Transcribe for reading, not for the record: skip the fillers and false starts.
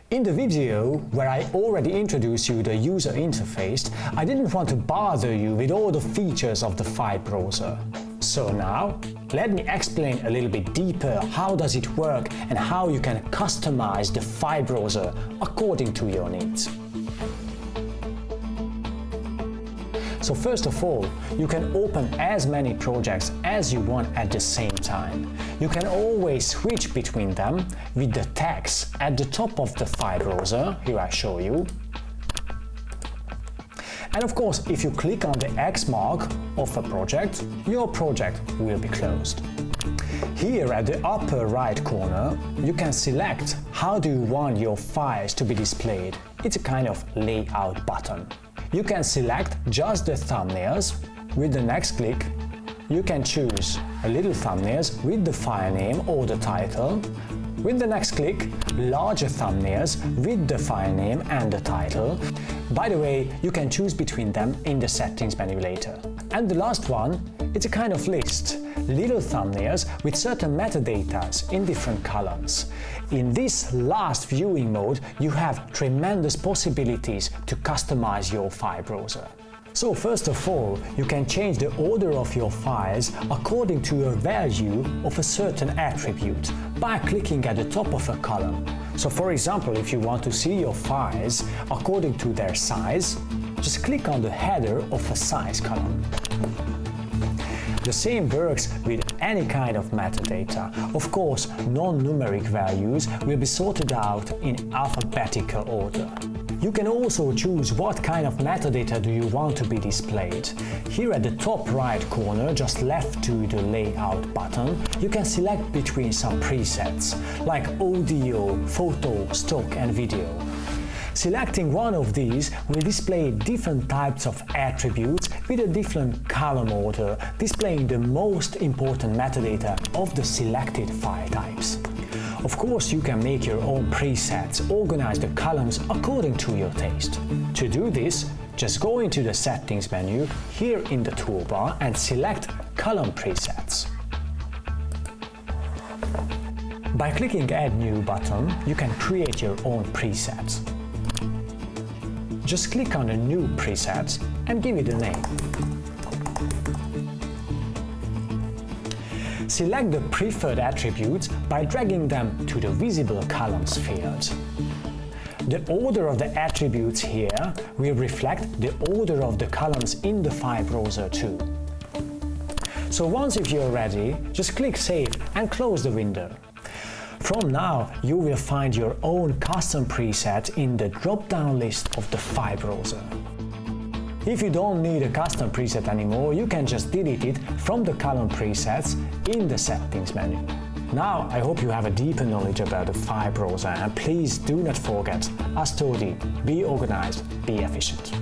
In the video where I already introduced you the user interface, I didn't want to bother you with all the features of the file browser. So now, let me explain a little bit deeper how does it work and how you can customize the file browser according to your needs. So first of all, you can open as many projects as you want at the same time. You can always switch between them with the tags at the top of the file browser, here I show you. And of course, if you click on the X mark of a project, your project will be closed. Here at the upper right corner, you can select how do you want your files to be displayed. It's a kind of layout button. You can select just the thumbnails. With the next click, you can choose a little thumbnails with the file name or the title. With the next click, larger thumbnails with the file name and the title. By the way, you can choose between them in the settings menu later. And the last one, it's a kind of list. Little thumbnails with certain metadata in different columns. In this last viewing mode, you have tremendous possibilities to customize your file browser. So first of all, you can change the order of your files according to your value of a certain attribute by clicking at the top of a column. So for example, if you want to see your files according to their size, just click on the header of a size column. The same works with any kind of metadata. Of course, non-numeric values will be sorted out in alphabetical order. You can also choose what kind of metadata do you want to be displayed. Here at the top right corner, just left to the layout button, you can select between some presets, like audio, photo, stock and video. Selecting one of these will display different types of attributes with a different column order, displaying the most important metadata of the selected file types. Of course, you can make your own presets, organize the columns according to your taste. To do this, just go into the settings menu here in the toolbar and select column presets. By clicking Add New button, you can create your own presets. Just click on a new preset and give it a name. Select the preferred attributes by dragging them to the visible columns field. The order of the attributes here will reflect the order of the columns in the file browser too. So once if you're ready, just click Save and close the window. From now, you will find your own custom preset in the drop-down list of the file browser. If you don't need a custom preset anymore, you can just delete it from the column presets in the settings menu. Now, I hope you have a deeper knowledge about the file browser, and please do not forget, Astodi, be organized, be efficient.